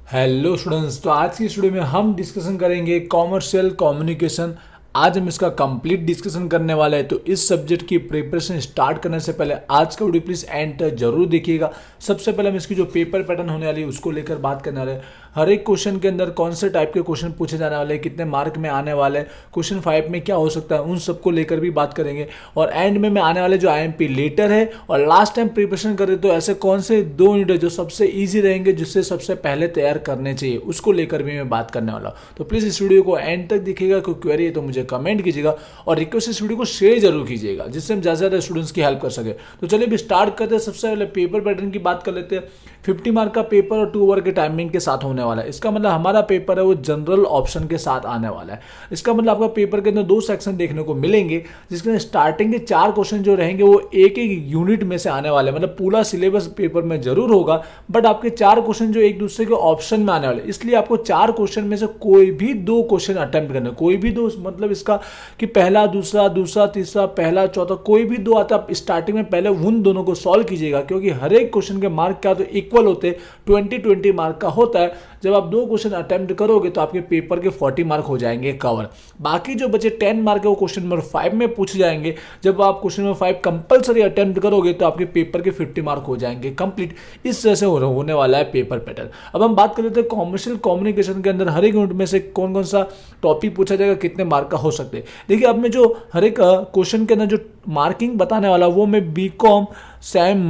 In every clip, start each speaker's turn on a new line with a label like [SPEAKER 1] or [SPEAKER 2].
[SPEAKER 1] Hello students, तो आज की इस वीडियो में हम डिस्कशन करेंगे कॉमर्शियल कम्युनिकेशन। आज हम इसका कंप्लीट डिस्कशन करने वाले हैं। तो इस सब्जेक्ट की प्रिपरेशन स्टार्ट करने से पहले आज का वीडियो प्लीज एंड तक जरूर देखिएगा। सबसे पहले हम इसकी जो पेपर पैटर्न होने वाली है उसको लेकर बात करने वाले हैं। हर एक क्वेश्चन के अंदर कौन से टाइप के क्वेश्चन पूछे जाने वाले हैं, कितने मार्क में आने वाले हैं, क्वेश्चन 5 में क्या हो सकता है, उन सबको लेकर भी बात करेंगे। और एंड में मैं आने वाले जो आईएमपी लेटर है और लास्ट टाइम प्रिपरेशन कर रहे तो ऐसे कौन से 2 यूनिट है जो सबसे ईजी रहेंगे, जिससे सबसे पहले तैयार करने चाहिए, उसको लेकर भी मैं बात करने वाला हूँ। तो प्लीज़ इस वीडियो को एंड तक दिखेगा। कोई क्वेरी है तो मुझे कमेंट कीजिएगा और रिक्वेस्ट इस वीडियो को शेयर जरूर कीजिएगा, जिससे हम ज़्यादा से ज़्यादा स्टूडेंट्स की हेल्प कर सके। तो चलिए भी स्टार्ट करते हैं। सबसे पहले पेपर पैटर्न की बात कर लेते हैं। 50 मार्क का पेपर और 2 आवर के टाइमिंग के साथ होने वाला है। इसका मतलब हमारा पेपर है वो जनरल ऑप्शन के साथ आने वाला है। इसका मतलब आपका पेपर के अंदर 2 सेक्शन देखने को मिलेंगे, जिसके अंदर स्टार्टिंग के 4 क्वेश्चन जो रहेंगे वो एक एक यूनिट में से आने वाले हैं। मतलब पूरा सिलेबस पेपर में जरूर होगा, बट आपके 4 क्वेश्चन जो एक दूसरे के ऑप्शन में आने वाले, इसलिए आपको 4 क्वेश्चन में से कोई भी 2 क्वेश्चन अटेम्प्ट करने, कोई भी 2 मतलब इसका कि पहला दूसरा तीसरा पहला चौथा कोई भी 2 आता है। स्टार्टिंग में पहले उन दोनों को सॉल्व कीजिएगा, क्योंकि हर एक क्वेश्चन के मार्क क्या तो इक्वल होते, 20-20 मार्क का होता है। जब आप 2 क्वेश्चन अटेम्प्ट करोगे तो आपके पेपर के 40 मार्क हो जाएंगे कवर। बाकी जो बचे 10 मार्क है वो क्वेश्चन नंबर 5 में पूछे जाएंगे। जब आप क्वेश्चन नंबर 5 कंपलसरी अटेम्प्ट करोगे तो आपके पेपर के 50 मार्क हो जाएंगे कंप्लीट। इस तरह से होने वाला है पेपर पैटर्न। अब हम बात कर लेते हैं कॉमर्शियल कम्युनिकेशन के अंदर हर एक यूनिट में से कौन कौन सा टॉपिक पूछा जाएगा, कितने मार्क का हो सकते हैं। देखिए, अब मैं जो हर एक क्वेश्चन के अंदर जो मार्किंग बताने वाला वो मैं बीकॉम सैम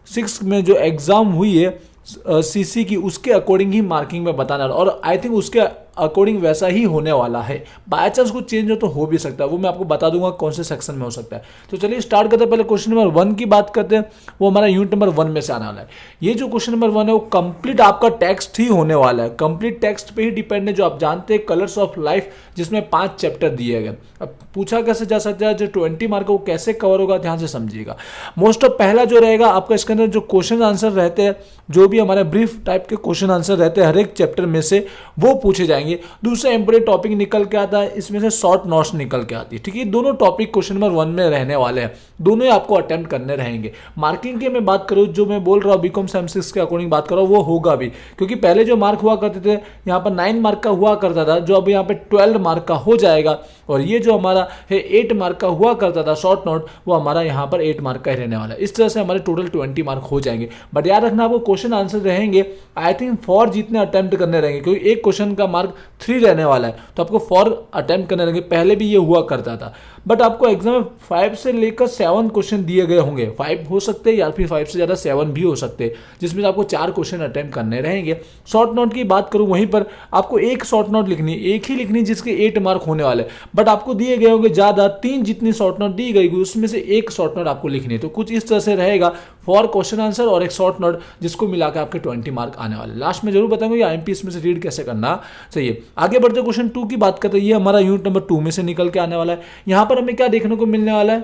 [SPEAKER 1] 6 में जो एग्जाम हुई है सीसी की, उसके अकॉर्डिंग ही मार्किंग में बताना, और आई थिंक उसके अकॉर्डिंग वैसा ही होने वाला है। बाय चांस कुछ चेंज हो भी सकता है, वो मैं आपको बता दूंगा कौन से सेक्शन में हो सकता है। तो चलिए स्टार्ट करते हैं। पहले क्वेश्चन नंबर 1 की बात करते हैं। वो हमारा यूनिट नंबर 1 में से आने वाला है। ये जो क्वेश्चन नंबर 1 है वो कंप्लीट आपका टेक्स्ट ही होने वाला है। कंप्लीट टेक्स्ट पे ही डिपेंड है, जो आप जानते हैं कलर्स ऑफ लाइफ, जिसमें 5 चैप्टर दिए गए। अब पूछा कैसे जा सकता है, जो 20 मार्क वो कैसे कवर होगा, ध्यान से समझिएगा। मोस्ट ऑफ पहला जो रहेगा आपका, इसके अंदर जो क्वेश्चन आंसर रहते हैं, जो भी हमारे ब्रीफ टाइप के क्वेश्चन आंसर रहते हैं हर एक चैप्टर में से, वो पूछे जाएंगे। दूसरा इंपोर्टेंट टॉपिक निकल के आता है, इसमें से शॉर्ट नोट्स निकल के आती है। ठीक है, दोनों टॉपिक क्वेश्चन नंबर 1 में रहने वाले हैं, दोनों ही आपको अटेम्प्ट करने रहेंगे। मार्किंग की मैं बात करूं, जो मैं बोल रहा हूं बीकॉम सैम 6 के अकॉर्डिंग बात कर रहा हूं, वो होगा भी, क्योंकि पहले जो मार्क हुआ करते थे यहाँ पर 9 मार्क का हुआ करता था, जो अब यहाँ पे 12 मार्क का हो जाएगा। और ये जो हमारा है 8 मार्क का हुआ करता था शॉर्ट नोट, वो हमारा यहाँ पर 8 मार्क का ही रहने वाला है। इस तरह से हमारे टोटल 20 मार्क हो जाएंगे। बट याद रखना, आपको क्वेश्चन आंसर रहेंगे आई थिंक 4 जितने अटेम्प्ट करने रहेंगे, क्योंकि एक क्वेश्चन का मार्क 3 रहने वाला है, तो आपको 4 अटेम्प्ट करने रहेंगे। पहले भी ये हुआ करता था, बट आपको एग्जाम में 5 से लेकर 7 क्वेश्चन दिए गए होंगे। 5 हो सकते हैं या फिर 5 से ज़्यादा 7 भी हो सकते हैं, जिसमें आपको 4 क्वेश्चन अटेम्प्ट करने रहेंगे। शॉर्ट नोट की बात करूं, वहीं पर आपको एक शॉर्ट नोट लिखनी, एक ही लिखनी, जिसके 8 मार्क होने वाले, बट आपको दिए गए होंगे ज़्यादा, 3 जितनी शॉर्ट नोट दी गई उसमें से एक शॉर्ट नोट आपको लिखनी है। तो कुछ इस तरह से रहेगा, 4 क्वेश्चन आंसर और एक शॉर्ट नोट, जिसको मिलाकर आपके 20 मार्क आने वाले। लास्ट में जरूर बताऊंगा ये आईएमपी इसमें से रीड कैसे करना चाहिए। आगे बढ़ते क्वेश्चन 2 की बात करते हैं। ये हमारा यूनिट नंबर 2 में से निकल के आने वाला है। यहाँ पर हमें क्या देखने को मिलने वाला है,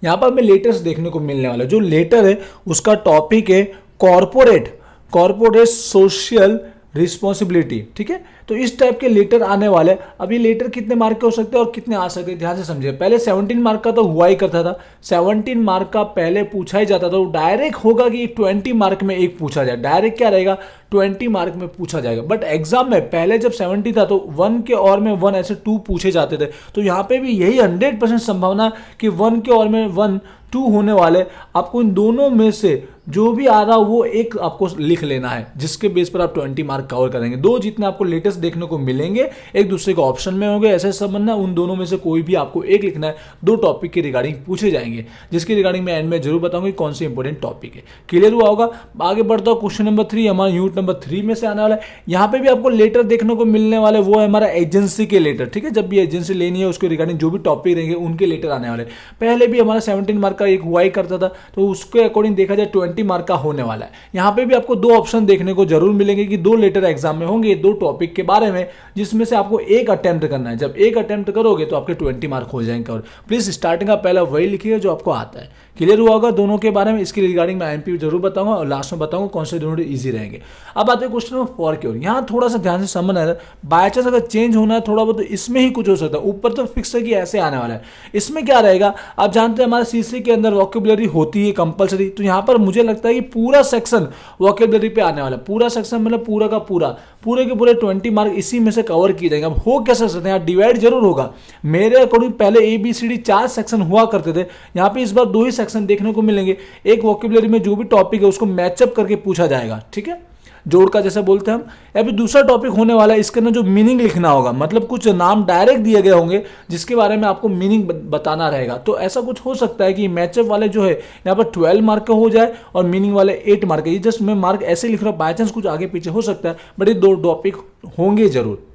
[SPEAKER 1] यहाँ पर हमें लेटर्स देखने को मिलने वाला है। जो लेटर है उसका टॉपिक है कॉर्पोरेट सोशल रिस्पॉन्सिबिलिटी। ठीक है, तो इस टाइप के लेटर आने वाले। अब ये लेटर कितने मार्क के हो सकते हैं और कितने आ सकते हैं, ध्यान से समझिए। पहले 17 मार्क का तो हुआ ही करता था, 17 मार्क का पहले पूछा ही जाता था। तो डायरेक्ट होगा कि 20 मार्क में एक पूछा जाए, डायरेक्ट क्या रहेगा 20 मार्क में पूछा जाएगा। बट एग्जाम में पहले जब 70 था तो 1 के और में 1 ऐसे 2 पूछे जाते थे। तो यहाँ पे भी यही 100% संभावना कि 1 के और में 1 2 होने वाले। आपको इन दोनों में से जो भी आ रहा वो एक आपको लिख लेना है, जिसके बेस पर आप 20 मार्क कवर करेंगे। 2 जितने आपको लेटेस्ट देखने को मिलेंगे एक दूसरे के ऑप्शन में होंगे, ऐसे समझना। उन दोनों में से कोई भी आपको एक लिखना है। 2 टॉपिक के रिगार्डिंग पूछे जाएंगे, जिसके रिगार्डिंग मैं एंड में जरूर बताऊंगा कौन से इंपॉर्टेंट टॉपिक है। क्लियर हुआ होगा। आगे बढ़ता हूं, क्वेश्चन नंबर 3 हमारा यूनिट नंबर 3 में से आने वाला है। यहाँ पे भी आपको लेटर देखने को मिलने वाले, वो है हमारा एजेंसी के लेटर। ठीक है, जब भी एजेंसी लेनी है उसके रिगार्डिंग जो भी टॉपिक रहेंगे उनके लेटर आने वाले। पहले भी हमारा 17 मार्क का एक हुआ ही करता था, तो उसके अकॉर्डिंग देखा जाए 20 मार्क का होने वाला है। यहाँ पे भी आपको 2 ऑप्शन देखने को जरूर मिलेंगे कि 2 लेटर एग्जाम में होंगे 2 टॉपिक के बारे में, जिसमें से आपको एक अटेम्प्ट करना है। जब एक अटेम्प्ट करोगे तो आपके 20 मार्क हो जाएंगे। और प्लीज स्टार्टिंग का पहला वही लिखिएगा जो आपको आता है। क्लियर हुआ होगा दोनों के बारे में। इसके रिगार्डिंग मैं आईएमपी जरूर बताऊंगा और लास्ट में बताऊंगा कौन से दोनों ईजी रहेंगे। अब आते हैं क्वेश्चन नंबर 4 की ओर। यहाँ थोड़ा सा ध्यान से समझना है, बाय चांस अगर चेंज होना है थोड़ा बहुत तो इसमें ही कुछ हो सकता है, ऊपर तो फिक्स है कि ऐसे आने वाला है। इसमें क्या रहेगा, आप जानते हैं हमारे सीसी के अंदर वोकैबुलरी होती है कंपलसरी, तो यहाँ पर मुझे लगता है कि पूरा सेक्शन वोकैबुलरी पे आने वाला है। पूरा सेक्शन मतलब पूरा का पूरे के पूरे 20 मार्क इसी में से कवर किए जाएंगे। अब हो कैसे सकते हैं, यहाँ डिवाइड जरूर होगा। मेरे अकॉर्डिंग पहले ABCD 4 सेक्शन हुआ करते थे, यहाँ पे इस बार 2 ही सेक्शन देखने को मिलेंगे। एक वोकैबुलरी में जो भी टॉपिक है उसको मैचअप करके पूछा जाएगा, ठीक है, जोड़ का जैसे बोलते हैं हम। अभी दूसरा टॉपिक होने वाला है, इसके अंदर जो मीनिंग लिखना होगा, मतलब कुछ नाम डायरेक्ट दिए गए होंगे जिसके बारे में आपको मीनिंग बताना रहेगा। तो ऐसा कुछ हो सकता है कि मैचअप वाले जो है यहाँ पर 12 मार्क का हो जाए और मीनिंग वाले 8 मार्क का। ये जस्ट मैं मार्क ऐसे लिख रहा हूँ, बाय चांस कुछ आगे पीछे हो सकता है, बट ये 2 टॉपिक होंगे जरूर,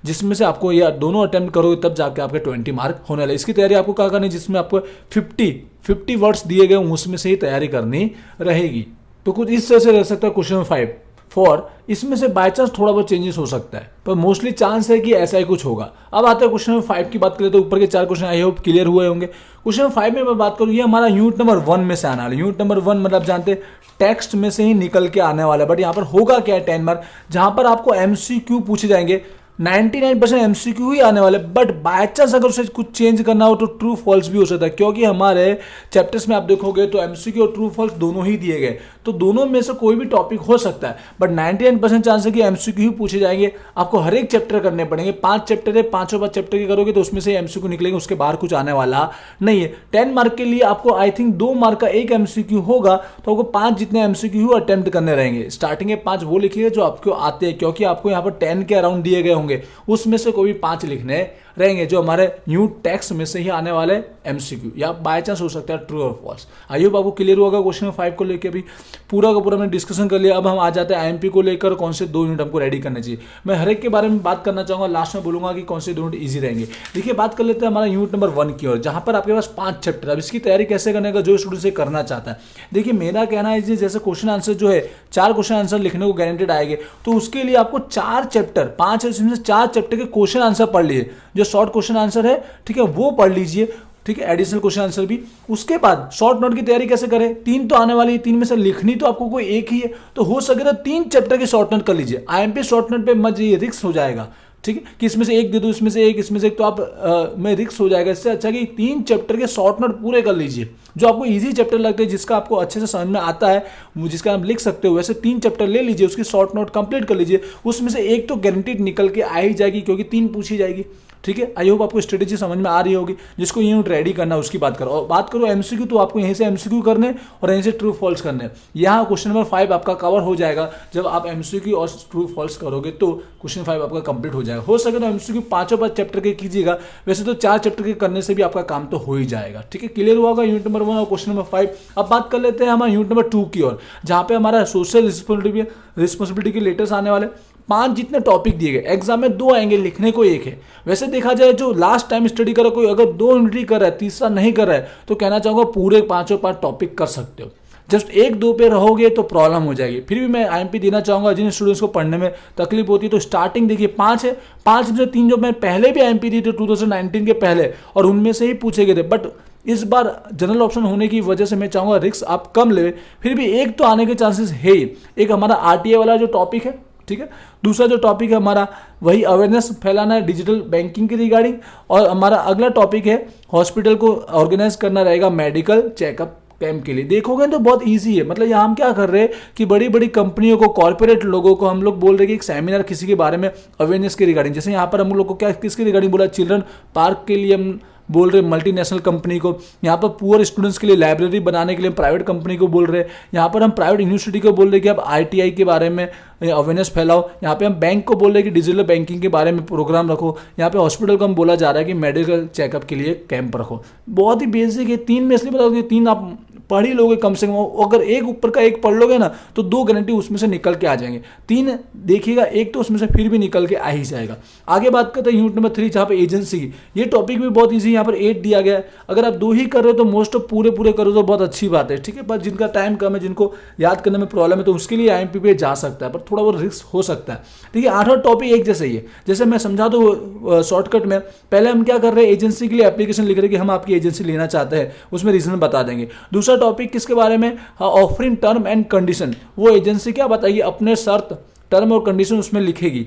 [SPEAKER 1] जिसमें से आपको या दोनों अटेम्प्ट करोगे तब जाके आपके 20 मार्क होने वाले। इसकी तैयारी आपको क्या करनी है, जिसमें आपको 50 वर्ड्स दिए गए उसमें से ही तैयारी करनी रहेगी। तो कुछ इस तरह से रह सकता है क्वेश्चन नंबर 5 4, इसमें से बाय चांस थोड़ा बहुत चेंजेस हो सकता है, पर मोस्टली चांस है कि ऐसा ही कुछ होगा। अब आता है क्वेश्चन नंबर 5 की बात करें तो ऊपर के 4 क्वेश्चन आई होप क्लियर हुए होंगे। क्वेश्चन नंबर 5 में मैं बात करूँ, ये हमारा यूनिट नंबर 1 में से आने वाला है। यूनिट नंबर 1 मतलब जानते हैं टेक्स्ट में से ही निकल के आने वाला है, बट यहाँ पर होगा क्या है 10 मार्क, जहां पर आपको MCQ पूछे जाएंगे। 99% MCQ ही आने वाले, बट बाय चांस अगर उसे कुछ चेंज करना हो तो ट्रू फॉल्स भी हो सकता है, क्योंकि हमारे चैप्टर्स में आप देखोगे तो MCQ और ट्रू फॉल्स दोनों ही दिए गए, तो दोनों में से कोई भी टॉपिक हो सकता है। बट 99% चांस है कि MCQ ही पूछे जाएंगे। आपको हर एक चैप्टर करने पड़ेंगे, 5 चैप्टर है, 5 चैप्टर के करोगे तो उसमें से MCQ निकलेंगे, उसके बाहर कुछ आने वाला नहीं है। 10 मार्क के लिए आपको आई थिंक 2 मार्क का एक MCQ होगा, तो आपको 5 जितने MCQ अटेम्प्ट करने रहेंगे। स्टार्टिंग के 5 वो लिखिए जो आपको आते हैं, क्योंकि आपको यहाँ पर 10 के अराउंड दिए गए होंगे, उसमें से कोई भी 5 लिखने रहेंगे जो हमारे न्यू टेक्स्ट में से ही आने वाले MCQ, या बाय चांस हो सकता है ट्रू और फॉल्स। आई होप आपको क्लियर होगा क्वेश्चन 5 को लेकर। भी पूरा का पूरा मैंने डिस्कशन कर लिया। अब हम आ जाते हैं IMP को लेकर, कौन से 2 यूनिट हमको रेडी करने चाहिए। मैं हर एक के बारे में बात करना चाहूंगा, लास्ट में बोलूंगा कि कौन से 2 यूनिट ईजी रहेंगे। देखिए बात कर लेते हैं हमारा यूनिट नंबर 1 की ओर, जहां पर आपके पास 5 चैप्टर। अब इसकी तैयारी कैसे करने का, जो स्टूडेंट से करना चाहता है, देखिए मेरा कहना है जैसे क्वेश्चन आंसर जो है 4 क्वेश्चन आंसर लिखने को गारंटेड आएंगे, तो उसके लिए आपको 4 चैप्टर, 5 है उसमें से 4 चैप्टर के क्वेश्चन आंसर पढ़ लीजिए। जो शॉर्ट क्वेश्चन आंसर है, ठीक है, वो पढ़ लीजिए, ठीक है, एडिशनल क्वेश्चन आंसर भी। उसके बाद शॉर्ट नोट की तैयारी कैसे करें, 3 तो आने वाली है, 3 में से लिखनी तो आपको कोई एक ही है, तो हो सके तो 3 चैप्टर की शॉर्ट नोट कर लीजिए। IMP शॉर्ट नोट पे मत जाइए, रिस्क हो जाएगा, ठीक है, कि इसमें से एक दे दो, इसमें से एक, इसमें से एक, तो आप में रिस्क हो जाएगा। इससे अच्छा कि 3 चैप्टर के शॉर्ट नोट पूरे कर लीजिए, जो आपको इजी चैप्टर लगते हैं, जिसका आपको अच्छे से समझ में आता है, जिसका आप लिख सकते हो, वैसे 3 चैप्टर ले लीजिए, उसकी शॉर्ट नोट कंप्लीट कर लीजिए। उसमें से एक तो गारंटीड निकल के आ ही जाएगी, क्योंकि 3 पूछी जाएगी, ठीक है। आई होप आपको स्ट्रेटेजी समझ में आ रही होगी। जिसको यूनिट रेडी करना है उसकी बात करो। और बात करो MCQ, तो आपको यहीं से MCQ करने और यहीं से ट्रू फॉल्स करने। यहाँ क्वेश्चन नंबर 5 आपका कवर हो जाएगा। जब आप MCQ और ट्रू फॉल्स करोगे तो क्वेश्चन 5 आपका कंप्लीट हो जाएगा। हो सके तो MCQ 5 चैप्टर के कीजिएगा, वैसे तो 4 चैप्टर के करने से भी आपका काम तो हो ही जाएगा, ठीक है। क्लियर हुआ होगा यूनिट नंबर 1 और क्वेश्चन नंबर 5। अब बात कर लेते हैं हमारे यूनिट नंबर 2 की ओर, जहाँ पे हमारा सोशल रिस्पॉन्सिबिलिटी के लेटर्स आने वाले। 5 जितने टॉपिक दिए गए, एग्जाम में 2 आएंगे, लिखने को 1 है। वैसे देखा जाए जो लास्ट टाइम स्टडी कर रहा है, कोई अगर 2 यूनिट ही कर रहा है, तीसरा नहीं कर रहा है, तो कहना चाहूंगा पूरे 5 टॉपिक कर सकते हो। जस्ट 1-2 पे रहोगे तो प्रॉब्लम हो जाएगी। फिर भी मैं IMP देना चाहूंगा जिन स्टूडेंट्स को पढ़ने में तकलीफ होती है, तो स्टार्टिंग देखिए 5 है, 5 में से 3 जो मैं पहले भी IMP दी थी 2019 के पहले, और उनमें से ही पूछे गए थे। बट इस बार जनरल ऑप्शन होने की वजह से मैं चाहूंगा रिस्क आप कम ले, फिर भी एक तो आने के चांसेस है ही। एक हमारा RTA वाला जो टॉपिक है, ठीक है। दूसरा जो टॉपिक है हमारा वही अवेयरनेस फैलाना है डिजिटल बैंकिंग के रिगार्डिंग, और हमारा अगला टॉपिक है हॉस्पिटल को ऑर्गेनाइज करना रहेगा मेडिकल चेकअप कैंप के लिए। देखोगे तो बहुत इजी है। मतलब यहाँ हम क्या कर रहे हैं कि बड़ी बड़ी कंपनियों को, कॉर्पोरेट लोगों को हम लोग बोल रहे हैं कि एक सेमिनार किसी के बारे में अवेयरनेस के रिगार्डिंग, जैसे यहाँ पर हम लोग को क्या किसके रिगार्डिंग बोला, चिल्ड्रन पार्क के लिए हम बोल रहे मल्टीनेशनल कंपनी को। यहाँ पर पुअर स्टूडेंट्स के लिए लाइब्रेरी बनाने के लिए प्राइवेट कंपनी को बोल रहे हैं। यहाँ पर हम प्राइवेट यूनिवर्सिटी को बोल रहे हैं कि आप ITI के बारे में अवेयरनेस फैलाओ। यहाँ पे हम बैंक को बोल रहे हैं कि डिजिटल बैंकिंग के बारे में प्रोग्राम रखो। यहाँ पे हॉस्पिटल को हम बोला जा रहा है कि मेडिकल चेकअप के लिए कैंप रखो। बहुत ही बेसिक है। 3 में इसलिए बताओ, 3 आप पढ़ ही लोगे कम से कम। अगर एक ऊपर का एक पढ़ लोगे ना तो 2 गारंटी उसमें से निकल के आ जाएंगे। 3 देखिएगा, एक तो उसमें से फिर भी निकल के आ ही जाएगा। आगे बात करते हैं यूनिट नंबर 3, जहाँ पे एजेंसी की। ये टॉपिक भी बहुत ईजी है। यहाँ पर 8 दिया गया है। अगर आप 2 ही कर रहे हो तो मोस्ट ऑफ पूरे करो तो बहुत अच्छी बात है, ठीक है। पर जिनका टाइम कम है, जिनको याद करने में प्रॉब्लम है, तो उसके लिए IMP पे जा सकता है, पर थोड़ा बहुत रिस्क हो सकता है। देखिए 8 टॉपिक एक जैसे ही है। जैसे मैं समझा दो शॉर्टकट में। पहले हम क्या कर रहे हैं, एजेंसी के लिए एप्लीकेशन लिख रहे हैं कि हम आपकी एजेंसी लेना चाहते हैं, उसमें रीजन बता देंगे। दूसरा दूसरा टॉपिक किसके बारे में, ऑफरिंग टर्म एंड कंडीशन, वो एजेंसी क्या बताइए अपने शर्त टर्म और कंडीशन उसमें लिखेगी।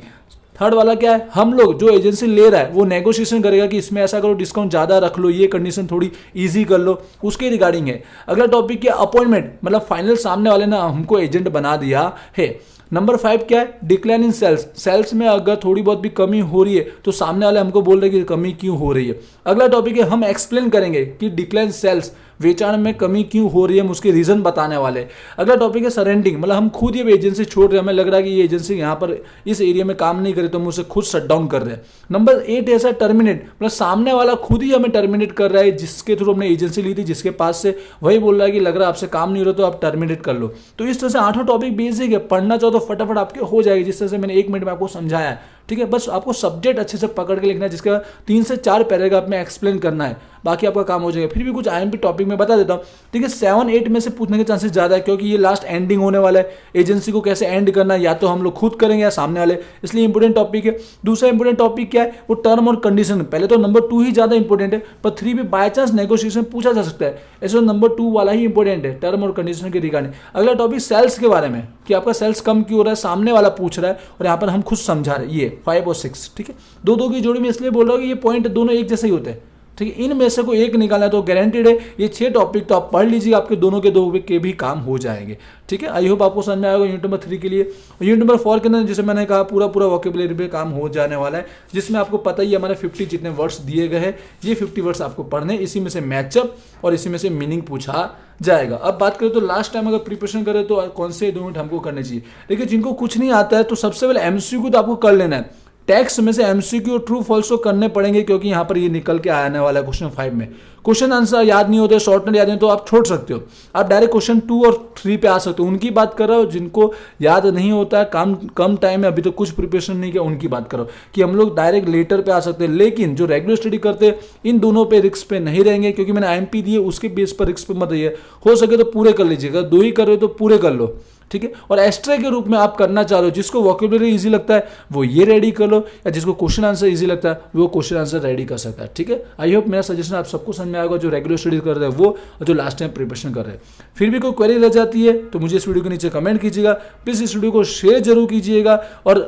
[SPEAKER 1] थर्ड वाला क्या है, हम लोग जो एजेंसी ले रहा है वो नेगोशिएशन करेगा कि इसमें ऐसा करो, डिस्काउंट ज़्यादा रख लो, ये कंडीशन थोड़ी इजी कर लो, उसके रिगार्डिंग है। अगला टॉपिक क्या, अपॉइंटमेंट, मतलब फाइनल सामने वाले ने हमको एजेंट बना दिया है। नंबर 5 क्या है, डिक्लाइन इन सेल्स, सेल्स में अगर थोड़ी बहुत भी कमी हो रही है तो सामने वाले हमको बोल रहे हैं कि कमी क्यों हो रही है। अगला टॉपिक है, हम एक्सप्लेन करेंगे कि डिक्लाइन सेल्स, वेचाण में कमी क्यों हो रही है, हम उसके रीजन बताने वाले। अगला टॉपिक है सरेंडिंग, मतलब हम खुद ये एजेंसी छोड़ रहे हैं, हमें लग रहा है कि ये एजेंसी यहाँ पर इस एरिया में काम नहीं करे तो हम उसे खुद शट डाउन कर रहे हैं। नंबर 8 ऐसा टर्मिनेट, मतलब सामने वाला खुद ही हमें टर्मिनेट कर रहा है, जिसके थ्रू हमने एजेंसी ली थी, जिसके पास से वही बोल रहा है कि लग रहा है आपसे काम नहीं हो रहा तो आप टर्मिनेट कर लो। तो इस तरह से 8 टॉपिक बेसिक है, पढ़ना चाहो तो फटाफट आपके हो जाएगी, जिस तरह से मैंने 1 मिनट में आपको समझाया है। ठीक है, बस आपको सब्जेक्ट अच्छे से पकड़ के लिखना है, जिसके बाद 3 से 4 पैराग्राफ में एक्सप्लेन करना है, बाकी आपका काम हो जाएगा। फिर भी कुछ IMP टॉपिक में बता देता हूँ। ठीक है, 7-8 में से पूछने के चांसेस ज़्यादा है, क्योंकि ये लास्ट एंडिंग होने वाला है। एजेंसी को कैसे एंड करना है या तो हम लोग खुद करेंगे या सामने वाले, इसलिए इंपॉर्टेंट टॉपिक है। दूसरा इंपॉर्टेंट टॉपिक क्या है, वो टर्म और कंडीशन। पहले तो नंबर 2 ही ज़्यादा इंपॉर्टेंट है, पर 3 भी बाय चांस नेगोशिएशन पूछा जा सकता है, ऐसे नंबर 2 वाला ही इंपॉर्टेंट है, टर्म और कंडीशन के रिगार्डिंग। अगला टॉपिक सेल्स के बारे में, कि आपका सेल्स कम क्यों हो रहा है, सामने वाला पूछ रहा है और यहाँ पर हम खुद समझा रहे हैं। ये 5 और 6, ठीक है, 2-2 की जोड़ी में इसलिए बोल रहा हूँ कि ये पॉइंट दोनों एक जैसे ही होते हैं। ठीक है, इनमें से कोई एक निकालना है तो गारंटीड है ये 6 टॉपिक तो आप पढ़ लीजिए, आपके दोनों के 2 के भी काम हो जाएंगे। ठीक है, आई होप आपको समझ में आएगा। यूनिट नंबर 3 के लिए, यूनिट नंबर 4 के अंदर जैसे मैंने कहा पूरा वोकेबुलरी पे काम हो जाने वाला है, जिसमें आपको पता ही हमारे 50 जितने वर्ड्स दिए गए हैं, ये 50 वर्ड्स आपको पढ़ने, इसी में से मैचअप और इसी में से मीनिंग पूछा जाएगा। अब बात करें तो लास्ट टाइम अगर प्रिपरेशन करें तो कौन से 2 मिनट हमको करने चाहिए। देखिए, जिनको कुछ नहीं आता है तो सबसे पहले MCQ तो आपको कर लेना है। टेक्स्ट में से MCQ ट्रू फॉल्स को करने पड़ेंगे, क्योंकि यहाँ पर ये निकल के आने वाला है क्वेश्चन 5 में। क्वेश्चन आंसर याद नहीं होते, शॉर्ट नोट याद नहीं तो आप छोड़ सकते हो, आप डायरेक्ट क्वेश्चन 2 और 3 पे आ सकते हो। उनकी बात कर रहा हो जिनको याद नहीं होता है, कम टाइम में अभी तो कुछ प्रिपरेशन नहीं किया, उनकी बात करो कि हम लोग डायरेक्ट लेटर पे आ सकते हैं। लेकिन जो रेगुलर स्टडी करते हैं इन दोनों पे रिस्क पे नहीं रहेंगे, क्योंकि मैंने IMP दिए उसके बेस पर रिस्क पे मत रहिए। हो सके तो पूरे कर लीजिएगा, 2 ही कर रहे हो तो पूरे कर लो। ठीक है, और एक्स्ट्रा के रूप में आप करना चाह रहे हो, जिसको वोकेबुलरी इजी लगता है वो ये रेडी कर लो, या जिसको क्वेश्चन आंसर इजी लगता है वो क्वेश्चन आंसर रेडी कर सकता है। ठीक है, आई होप मेरा सजेशन आप सबको समझ में आएगा, जो रेगुलर स्टडी कर रहे हैं वो, और जो लास्ट टाइम प्रिपरेशन कर रहे हैं। फिर भी कोई क्वेरी रह जाती है तो मुझे इस वीडियो के नीचे कमेंट कीजिएगा, प्लीज़ इस वीडियो को शेयर जरूर कीजिएगा, और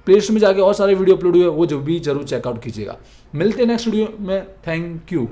[SPEAKER 1] प्ले स्टोर में जाके और सारे वीडियो अपलोड हुए वो जो भी जरूर चेकआउट कीजिएगा। मिलते हैं नेक्स्ट वीडियो में, थैंक यू।